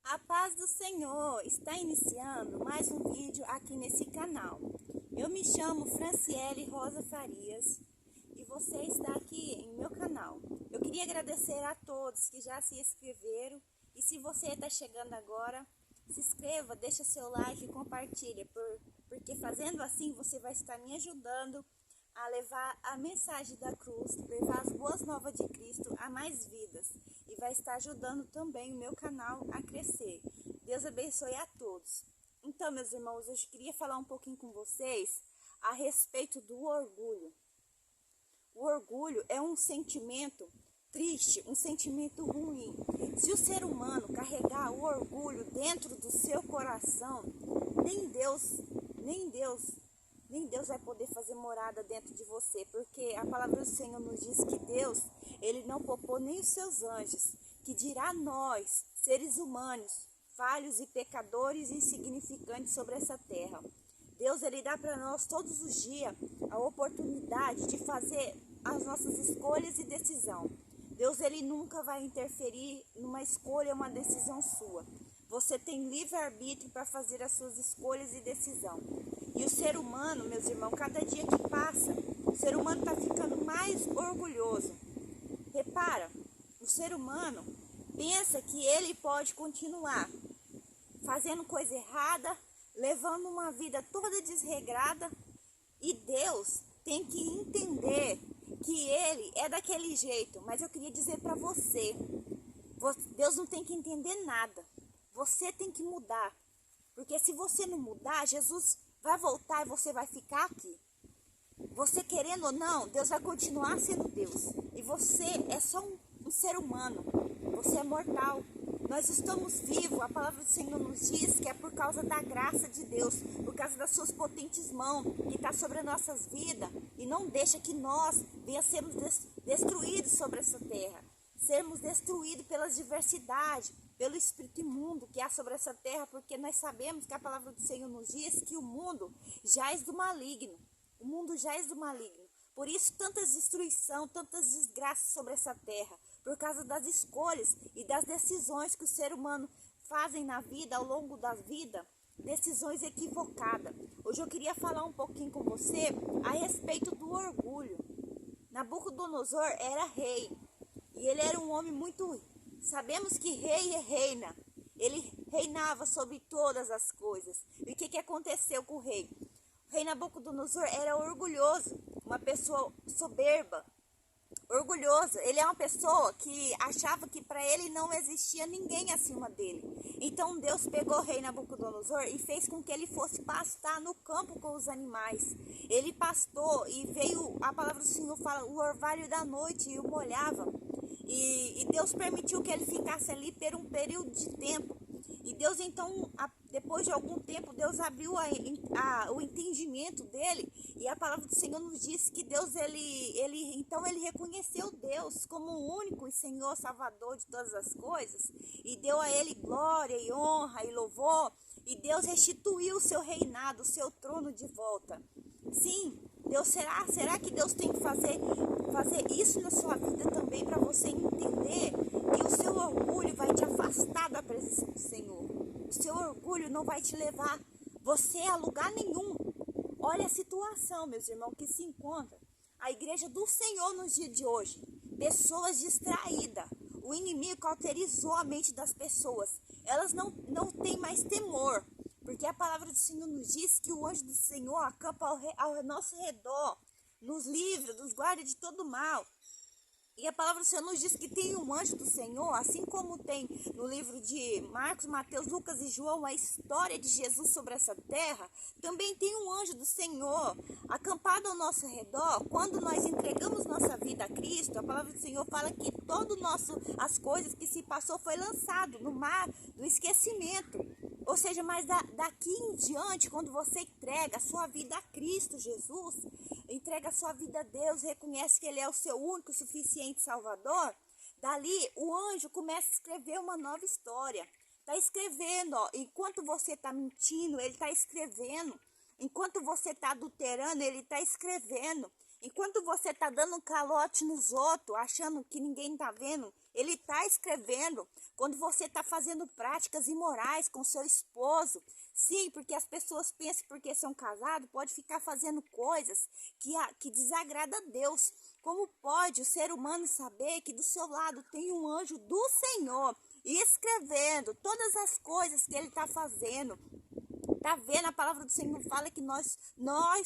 A paz do Senhor, está iniciando mais um vídeo aqui nesse canal. Eu me chamo Franciele Rosa Farias e você está aqui em meu canal. Eu queria agradecer a todos que já se inscreveram e se você está chegando agora, se inscreva, deixa seu like e compartilha, porque fazendo assim você vai estar me ajudando a levar a mensagem da cruz, levar as boas novas de Cristo a mais vidas e vai estar ajudando também o meu canal a crescer. Deus abençoe a todos. Então, meus irmãos, eu queria falar um pouquinho com vocês a respeito do orgulho. O orgulho é um sentimento triste, um sentimento ruim. Se o ser humano carregar o orgulho dentro do seu coração, nem Deus vai poder fazer morada dentro de você, porque a palavra do Senhor nos diz que Deus, Ele não poupou nem os seus anjos, que dirá nós, seres humanos, falhos e pecadores e insignificantes sobre essa terra. Deus, Ele dá para nós todos os dias a oportunidade de fazer as nossas escolhas e decisão. Deus, Ele nunca vai interferir numa escolha, uma decisão sua. Você tem livre-arbítrio para fazer as suas escolhas e decisão. E o ser humano, meus irmãos, cada dia que passa, o ser humano está ficando mais orgulhoso. Repara, o ser humano pensa que ele pode continuar fazendo coisa errada, levando uma vida toda desregrada, e Deus tem que entender que ele é daquele jeito. Mas eu queria dizer para você, Deus não tem que entender nada. Você tem que mudar, porque se você não mudar, Jesus vai voltar e você vai ficar aqui. Você querendo ou não, Deus vai continuar sendo Deus. E você é só um ser humano. Você é mortal. Nós estamos vivos. A palavra do Senhor nos diz que é por causa da graça de Deus, por causa das suas potentes mãos que está sobre as nossas vidas. E não deixa que nós venhamos sermos destruídos sobre essa terra. Sermos destruídos pelas diversidades, pelo espírito imundo que há sobre essa terra, porque nós sabemos que a palavra do Senhor nos diz que o mundo jaz do maligno. O mundo jaz do maligno. Por isso, tantas destruição, tantas desgraças sobre essa terra, por causa das escolhas e das decisões que o ser humano fazem na vida, ao longo da vida, decisões equivocadas. Hoje eu queria falar um pouquinho com você a respeito do orgulho. Nabucodonosor era rei. E ele era um homem muito... Sabemos que rei reina. Ele reinava sobre todas as coisas. E o que aconteceu com o rei? O rei Nabucodonosor era orgulhoso. Uma pessoa soberba. Orgulhoso. Ele é uma pessoa que achava que para ele não existia ninguém acima dele. Então Deus pegou o rei Nabucodonosor e fez com que ele fosse pastar no campo com os animais. Ele pastou e veio, a palavra do Senhor fala, o orvalho da noite e o molhava. E Deus permitiu que ele ficasse ali por um período de tempo. E Deus então, depois de algum tempo, Deus abriu o entendimento dele. E a palavra do Senhor nos diz que Deus, então ele reconheceu Deus como o único e Senhor Salvador de todas as coisas. E deu a ele glória e honra e louvor. E Deus restituiu o seu reinado, o seu trono de volta. Sim, Deus, será que Deus tem que fazer isso na sua vida também, para você entender que o seu orgulho vai te afastar da presença do Senhor. O seu orgulho não vai te levar você a lugar nenhum. Olha a situação, meus irmãos, que se encontra a igreja do Senhor nos dias de hoje. Pessoas distraídas. O inimigo cauterizou a mente das pessoas. Elas não têm mais temor. Porque a palavra do Senhor nos diz que o anjo do Senhor acampa ao nosso redor, nos livra, nos guarda de todo mal. E a palavra do Senhor nos diz que tem um anjo do Senhor, assim como tem no livro de Marcos, Mateus, Lucas e João, a história de Jesus sobre essa terra, também tem um anjo do Senhor acampado ao nosso redor. Quando nós entregamos nossa vida a Cristo, a palavra do Senhor fala que as coisas que se passou foi lançado no mar do esquecimento. Ou seja, mas daqui em diante, quando você entrega a sua vida a Cristo Jesus, entrega a sua vida a Deus, reconhece que Ele é o seu único e suficiente Salvador, dali o anjo começa a escrever uma nova história. Está escrevendo, ó, enquanto você está mentindo, ele está escrevendo. Enquanto você está adulterando, ele está escrevendo. Enquanto você está dando um calote nos outros, achando que ninguém está vendo, ele está escrevendo. Quando você está fazendo práticas imorais com seu esposo, sim, porque as pessoas pensam porque são casados, pode ficar fazendo coisas que desagrada a Deus. Como pode o ser humano saber que do seu lado tem um anjo do Senhor escrevendo todas as coisas que ele está fazendo? Tá vendo? A palavra do Senhor fala que nós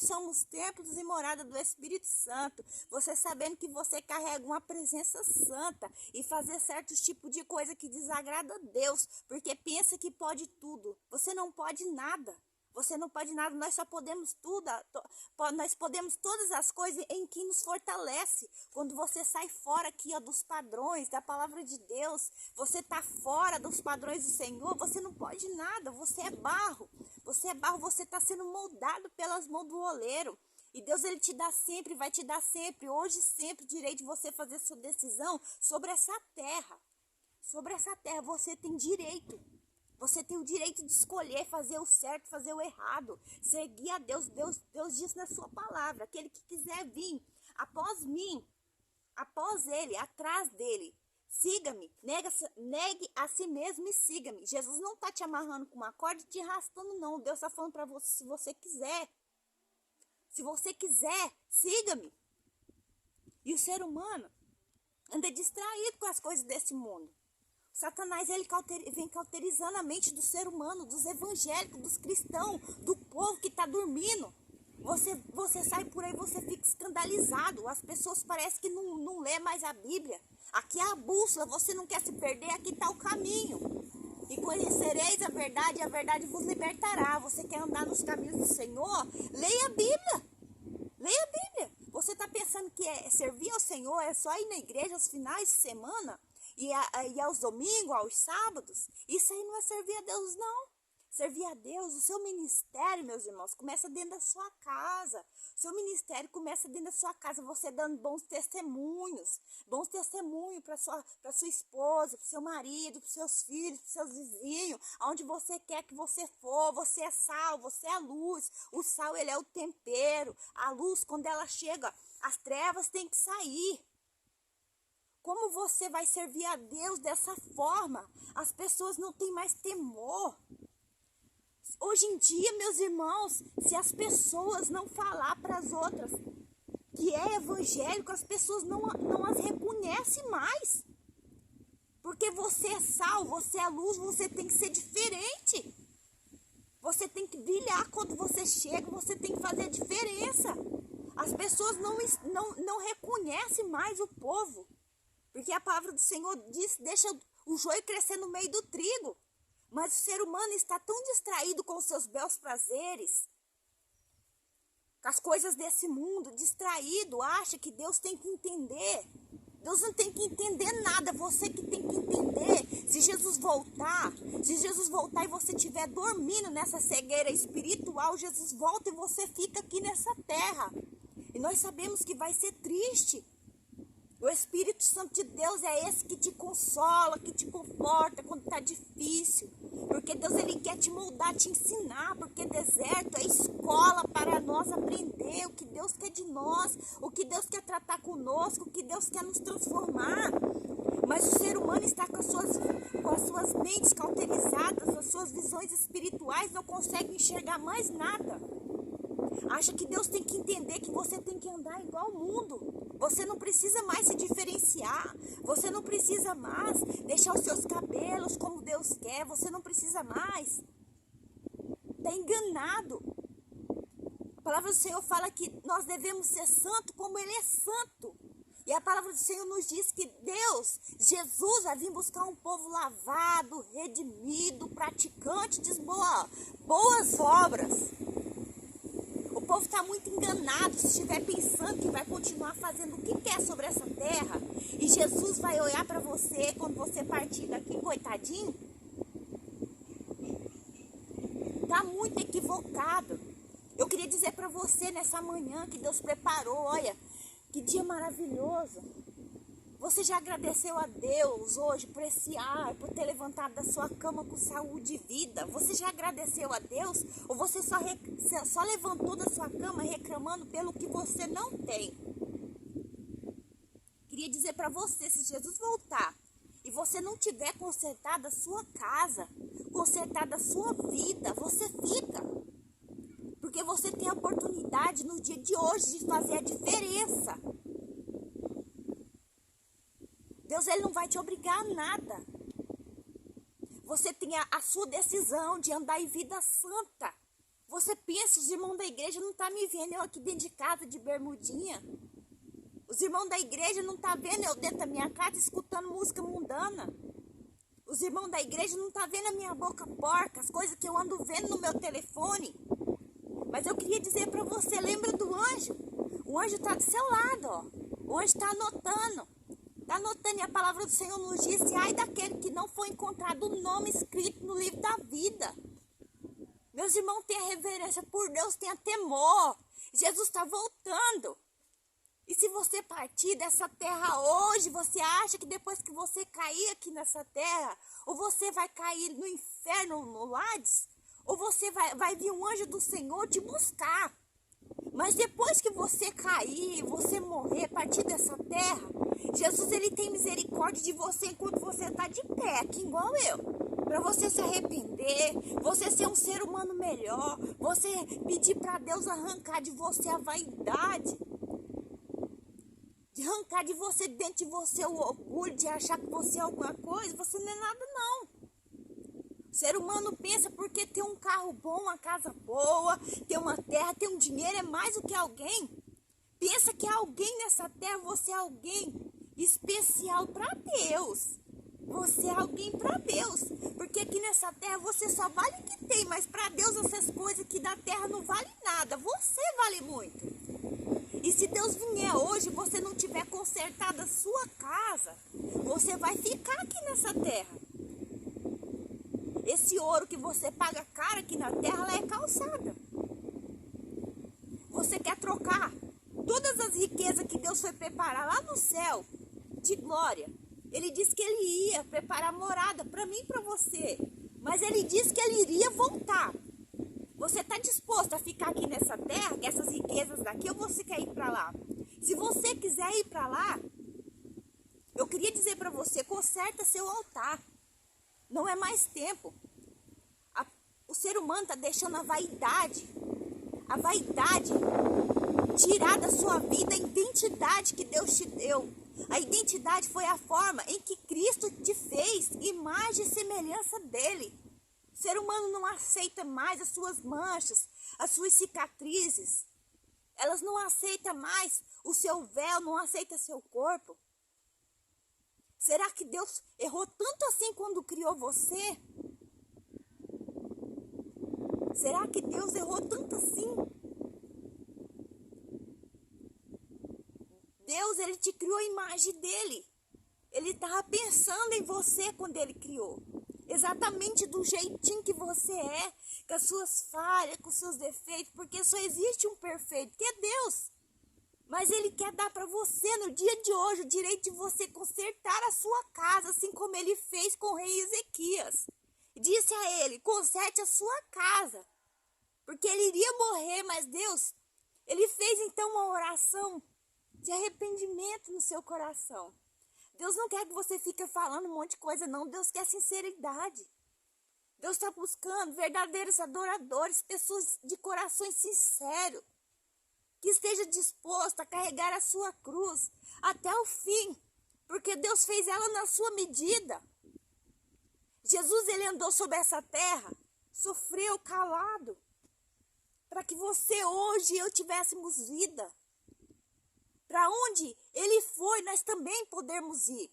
somos templos e morada do Espírito Santo. Você sabendo que você carrega uma presença santa e fazer certos tipos de coisa que desagrada a Deus, porque pensa que pode tudo. Você não pode nada. Você não pode nada, nós só podemos tudo, nós podemos todas as coisas em que nos fortalece. Quando você sai fora aqui, ó, dos padrões da palavra de Deus, você está fora dos padrões do Senhor, você não pode nada, você é barro, você está sendo moldado pelas mãos do oleiro. E Deus, ele te dá sempre, vai te dar sempre, hoje sempre, direito de você fazer sua decisão sobre essa terra. Sobre essa terra você tem direito. Você tem o direito de escolher fazer o certo, fazer o errado, seguir a Deus. Deus diz na sua palavra, aquele que quiser vir após mim, após ele, atrás dele, siga-me, negue a si mesmo e siga-me. Jesus não está te amarrando com uma corda e te arrastando, não. Deus está falando para você, se você quiser, siga-me. E o ser humano anda distraído com as coisas desse mundo. Satanás, ele vem cauterizando a mente do ser humano, dos evangélicos, dos cristãos, do povo que está dormindo. Você sai por aí, você fica escandalizado. As pessoas parecem que não lê mais a Bíblia. Aqui é a bússola, você não quer se perder, aqui está o caminho. E conhecereis a verdade, e a verdade vos libertará. Você quer andar nos caminhos do Senhor? Leia a Bíblia. Leia a Bíblia. Você está pensando que servir ao Senhor é só ir na igreja aos finais de semana? E aos domingos, aos sábados? Isso aí não é servir a Deus, não. Servir a Deus, o seu ministério, meus irmãos, começa dentro da sua casa. O seu ministério começa dentro da sua casa, você dando bons testemunhos para sua esposa, para o seu marido, para os seus filhos, para os seus vizinhos, aonde você quer que você for. Você é sal, você é a luz. O sal, ele é o tempero. A luz, quando ela chega, as trevas têm que sair. Como você vai servir a Deus dessa forma? As pessoas não têm mais temor. Hoje em dia, meus irmãos, se as pessoas não falar para as outras que é evangélico, as pessoas não as reconhecem mais. Porque você é sal, você é luz, você tem que ser diferente. Você tem que brilhar quando você chega, você tem que fazer a diferença. As pessoas não reconhecem mais o povo. Porque a palavra do Senhor diz, deixa o joio crescer no meio do trigo. Mas o ser humano está tão distraído com os seus belos prazeres, com as coisas desse mundo, distraído, acha que Deus tem que entender. Deus não tem que entender nada, você que tem que entender. Se Jesus voltar e você estiver dormindo nessa cegueira espiritual, Jesus volta e você fica aqui nessa terra. E nós sabemos que vai ser triste. O Espírito Santo de Deus é esse que te consola, que te conforta quando está difícil. Porque Deus, ele quer te moldar, te ensinar. Porque deserto é escola para nós aprender o que Deus quer de nós, o que Deus quer tratar conosco, o que Deus quer nos transformar. Mas o ser humano está com as suas mentes cauterizadas, as suas visões espirituais, não consegue enxergar mais nada. Acha que Deus tem que entender que você tem que andar igual ao mundo. Você não precisa mais se diferenciar. Você não precisa mais deixar os seus cabelos como Deus quer. Você não precisa mais. Está enganado. A palavra do Senhor fala que nós devemos ser santos como Ele é santo. E a palavra do Senhor nos diz que Deus, Jesus, vai vir buscar um povo lavado, redimido, praticante de boas obras. O povo está muito enganado se estiver pensando que vai continuar fazendo o que quer sobre essa terra. E Jesus vai olhar para você quando você partir daqui, coitadinho. Está muito equivocado. Eu queria dizer para você nessa manhã que Deus preparou, olha, que dia maravilhoso. Você já agradeceu a Deus hoje por esse ar, por ter levantado da sua cama com saúde e vida? Você já agradeceu a Deus? Ou você só levantou da sua cama reclamando pelo que você não tem? queria dizer para você, se Jesus voltar e você não tiver consertado a sua casa, consertado a sua vida, você fica. Porque você tem a oportunidade no dia de hoje de fazer a diferença. Deus, ele não vai te obrigar a nada. Você tem a sua decisão de andar em vida santa. Você pensa, os irmãos da igreja não estão me vendo eu aqui dentro de casa de bermudinha. Os irmãos da igreja não estão vendo eu dentro da minha casa escutando música mundana. Os irmãos da igreja não estão vendo a minha boca porca, as coisas que eu ando vendo no meu telefone. Mas eu queria dizer para você, lembra do anjo? O anjo está do seu lado, ó. O anjo está anotando. Está anotando, e a palavra do Senhor nos disse: ai daquele que não foi encontrado o nome escrito no livro da vida. Meus irmãos, tenha reverência por Deus, tenha temor. Jesus está voltando. E se você partir dessa terra hoje, você acha que depois que você cair aqui nessa terra, ou você vai cair no inferno, no Hades, ou você vai vir um anjo do Senhor te buscar. Mas depois que você cair, você morrer, partir dessa terra, Jesus, ele tem misericórdia de você enquanto você está de pé, aqui igual eu. Para você se arrepender, você ser um ser humano melhor, você pedir para Deus arrancar de você a vaidade, de arrancar de você, dentro de você, o orgulho de achar que você é alguma coisa. Você não é nada, não. O ser humano pensa porque tem um carro bom, uma casa boa, tem uma terra, tem um dinheiro, é mais do que alguém. Pensa que é alguém nessa terra, você é alguém especial para Deus. Você é alguém para Deus. Porque aqui nessa terra você só vale o que tem, mas para Deus essas coisas aqui da terra não vale nada. Você vale muito. E se Deus vier hoje e você não tiver consertado a sua casa, você vai ficar aqui nessa terra. Esse ouro que você paga caro aqui na terra, ela é calçada. Você quer trocar todas as riquezas que Deus foi preparar lá no céu, de glória. Ele disse que ele ia preparar morada para mim e para você. Mas ele disse que ele iria voltar. Você está disposto a ficar aqui nessa terra, com essas riquezas daqui, ou você quer ir para lá? Se você quiser ir para lá, eu queria dizer para você, conserta seu altar. Não é mais tempo. O ser humano está deixando a vaidade tirar da sua vida a identidade que Deus te deu. A identidade foi a forma em que Cristo te fez, imagem e semelhança dele. O ser humano não aceita mais as suas manchas, as suas cicatrizes. Elas não aceitam mais o seu véu, não aceita seu corpo. Será que Deus errou tanto assim quando criou você? Será que Deus errou tanto assim? Deus, ele te criou a imagem dele. Ele estava pensando em você quando ele criou. Exatamente do jeitinho que você é, com as suas falhas, com os seus defeitos, porque só existe um perfeito, que é Deus. Mas ele quer dar para você, no dia de hoje, o direito de você consertar a sua casa, assim como ele fez com o rei Ezequias. Disse a ele, conserte a sua casa, porque ele iria morrer, mas Deus, ele fez então uma oração de arrependimento no seu coração. Deus não quer que você fique falando um monte de coisa, não. Deus quer sinceridade. Deus está buscando verdadeiros adoradores, pessoas de corações sinceros, que esteja disposto a carregar a sua cruz até o fim, porque Deus fez ela na sua medida. Jesus, ele andou sobre essa terra, sofreu calado, para que você hoje e eu tivéssemos vida. Para onde ele foi, nós também podemos ir.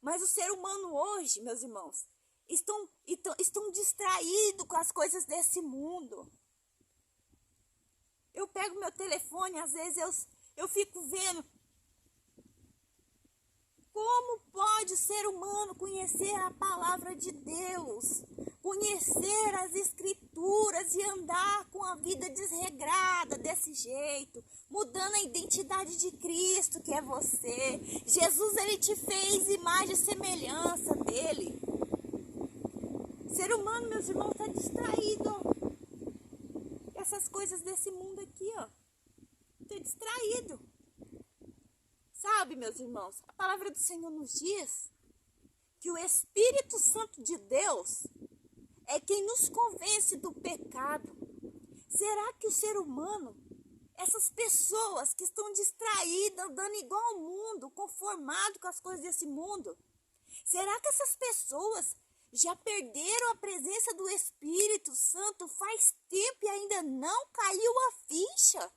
Mas o ser humano hoje, meus irmãos, estão distraídos com as coisas desse mundo. Eu pego meu telefone, às vezes eu fico vendo. Como pode o ser humano conhecer a palavra de Deus, conhecer as escrituras e andar com a vida desregrada desse jeito, mudando a identidade de Cristo, que é você. Jesus, ele te fez imagem e semelhança dele. O ser humano, meus irmãos, está distraído, ó. Essas coisas desse mundo aqui, ó. Está distraído. Sabe, meus irmãos, a palavra do Senhor nos diz que o Espírito Santo de Deus é quem nos convence do pecado. Será que o ser humano, essas pessoas que estão distraídas, andando igual ao mundo, conformado com as coisas desse mundo, será que essas pessoas já perderam a presença do Espírito Santo faz tempo e ainda não caiu a ficha?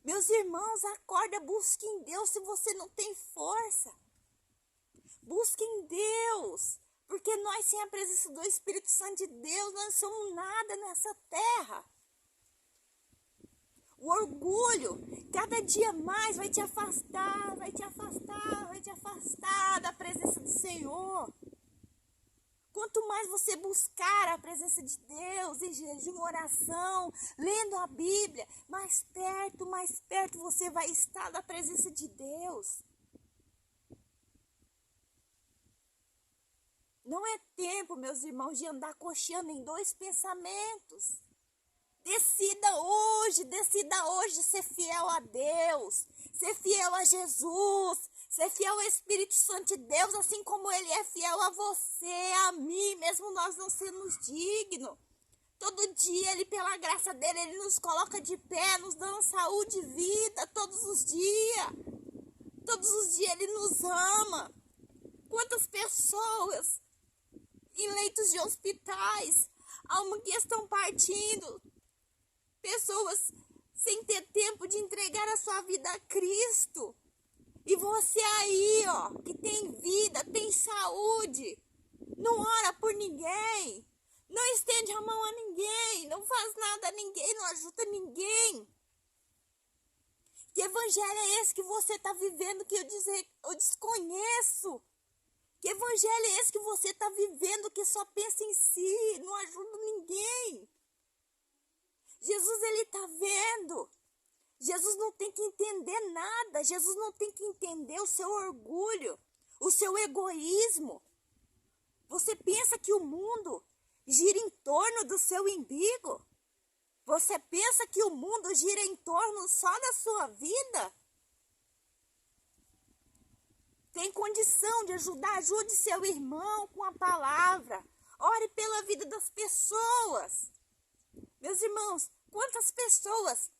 Meus irmãos, acorda, busque em Deus se você não tem força. Busque em Deus, porque nós sem a presença do Espírito Santo de Deus, nós somos nada nessa terra. O orgulho, cada dia mais vai te afastar, vai te afastar, vai te afastar da presença do Senhor. Quanto mais você buscar a presença de Deus em jejum, oração, lendo a Bíblia, mais perto você vai estar da presença de Deus. Não é tempo, meus irmãos, de andar cocheando em dois pensamentos. Decida hoje ser fiel a Deus, ser fiel a Jesus, ser fiel ao Espírito Santo de Deus, assim como Ele é fiel a você, a mim, mesmo nós não sermos dignos. Todo dia Ele, pela graça dEle, Ele nos coloca de pé, nos dando saúde e vida, todos os dias. Todos os dias Ele nos ama. Quantas pessoas em leitos de hospitais, almas que estão partindo, pessoas sem ter tempo de entregar a sua vida a Cristo. E você aí, ó, que tem vida, tem saúde, não ora por ninguém, não estende a mão a ninguém, não faz nada a ninguém, não ajuda ninguém. Que evangelho é esse que você está vivendo que eu desconheço? Que evangelho é esse que você está vivendo que só pensa em si, não ajuda ninguém? Jesus, Ele está vendo. Jesus não tem que entender nada. Jesus não tem que entender o seu orgulho, o seu egoísmo. Você pensa que o mundo gira em torno do seu umbigo? Você pensa que o mundo gira em torno só da sua vida? Tem condição de ajudar? Ajude seu irmão com a palavra. Ore pela vida das pessoas. Meus irmãos, quantas pessoas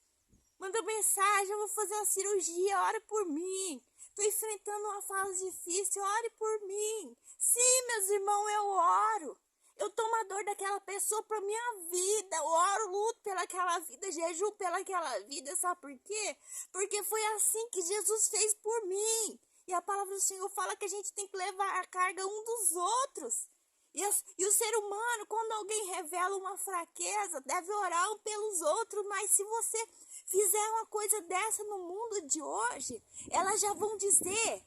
mandam mensagem: eu vou fazer uma cirurgia, ore por mim. Estou enfrentando uma fase difícil, ore por mim. Sim, meus irmãos, eu oro. Eu tomo a dor daquela pessoa para minha vida. Eu oro, luto pelaquela vida, jejum pelaquela vida. Sabe por quê? Porque foi assim que Jesus fez por mim. E a palavra do Senhor fala que a gente tem que levar a carga um dos outros. E o ser humano, quando alguém revela uma fraqueza, deve orar um pelos outros. Mas se você fizer uma coisa dessa no mundo de hoje, elas já vão dizer: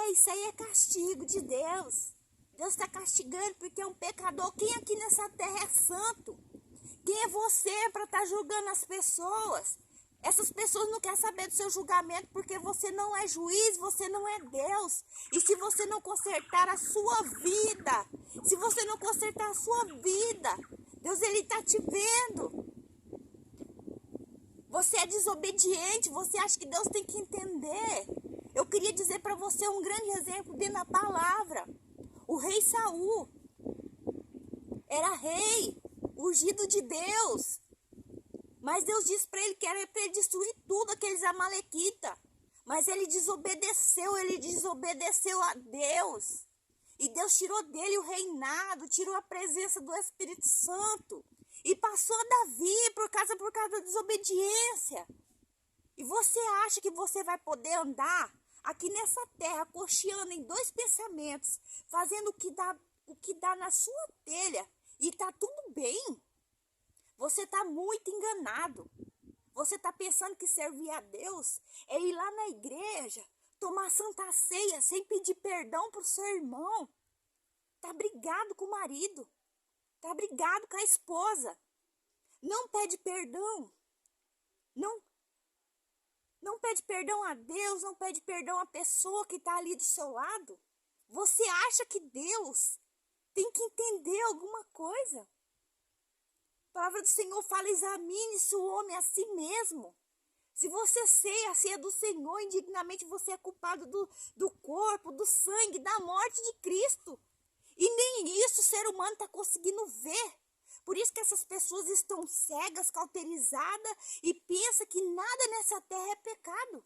isso aí é castigo de Deus. Deus está castigando porque é um pecador. Quem aqui nessa terra é santo? Quem é você para estar julgando as pessoas? Essas pessoas não querem saber do seu julgamento porque você não é juiz, você não é Deus. E se você não consertar a sua vida, se você não consertar a sua vida, Deus, Ele está te vendo. Você é desobediente, você acha que Deus tem que entender. Eu queria dizer para você um grande exemplo dentro da palavra. O rei Saul era rei, ungido de Deus. Mas Deus disse para ele que era para ele destruir tudo, aqueles amalequitas. Mas ele desobedeceu a Deus. E Deus tirou dele o reinado, tirou a presença do Espírito Santo. E passou a Davi por causa da desobediência. E você acha que você vai poder andar aqui nessa terra, cocheando em dois pensamentos, fazendo o que dá na sua telha, e tá tudo bem? Você está muito enganado. Você está pensando que servir a Deus é ir lá na igreja, tomar santa ceia sem pedir perdão para o seu irmão. Está brigado com o marido. Está brigado com a esposa. Não pede perdão. Não pede perdão a Deus, não pede perdão à pessoa que está ali do seu lado. Você acha que Deus tem que entender alguma coisa? A palavra do Senhor fala: examine-se o homem a si mesmo. Se você ceia a ceia do Senhor, indignamente você é culpado do corpo, do sangue, da morte de Cristo. E nem isso o ser humano está conseguindo ver. Por isso que essas pessoas estão cegas, cauterizadas e pensam que nada nessa terra é pecado.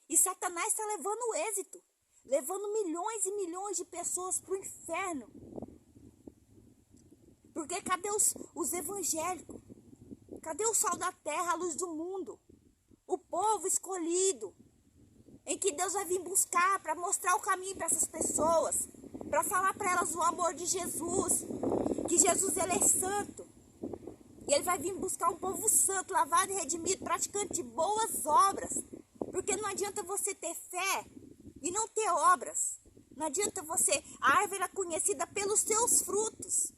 E Satanás está levando o êxito, levando milhões e milhões de pessoas para o inferno. Porque cadê os evangélicos? Cadê o sal da terra, a luz do mundo? O povo escolhido, em que Deus vai vir buscar para mostrar o caminho para essas pessoas, para falar para elas o amor de Jesus, que Jesus ele é santo. E ele vai vir buscar um povo santo, lavado e redimido, praticante de boas obras. Porque não adianta você ter fé e não ter obras. Não adianta você, a árvore é conhecida pelos seus frutos.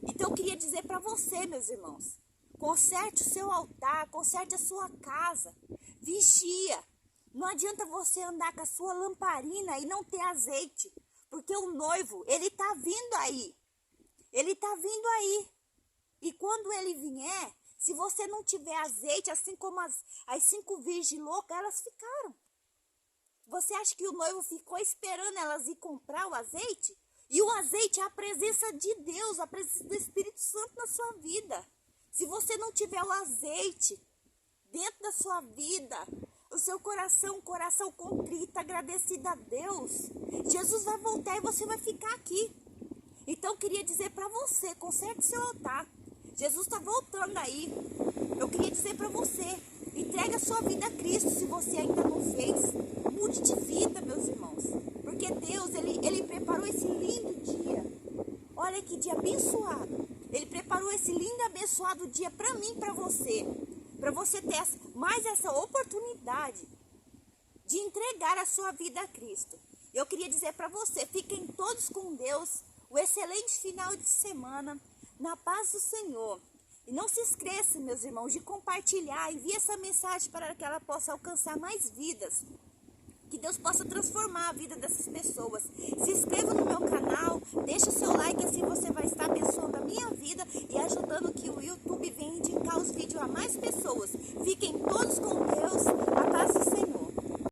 Então eu queria dizer para você, meus irmãos, conserte o seu altar, conserte a sua casa, vigia. Não adianta você andar com a sua lamparina e não ter azeite, porque o noivo, ele está vindo aí. Ele está vindo aí. E quando ele vier, se você não tiver azeite, assim como as 5 virgens loucas, elas ficaram. Você acha que o noivo ficou esperando elas ir comprar o azeite? E o azeite é a presença de Deus, a presença do Espírito Santo na sua vida. Se você não tiver o azeite dentro da sua vida, o seu coração, um coração contrito, agradecido a Deus, Jesus vai voltar e você vai ficar aqui. Então eu queria dizer para você, conserte seu altar. Jesus está voltando aí. Eu queria dizer para você, entregue a sua vida a Cristo se você ainda não fez. Mude de vida, meus irmãos. Porque Deus, Ele preparou esse lindo dia. Olha que dia abençoado. Ele preparou esse lindo e abençoado dia para mim e para você. Para você ter mais essa oportunidade de entregar a sua vida a Cristo. Eu queria dizer para você, fiquem todos com Deus. Um excelente final de semana. Na paz do Senhor. E não se esqueçam, meus irmãos, de compartilhar. Envie essa mensagem para que ela possa alcançar mais vidas. Que Deus possa transformar a vida dessas pessoas. Se inscreva no meu canal, deixa o seu like, assim você vai estar abençoando a minha vida e ajudando que o YouTube venha indicar os vídeos a mais pessoas.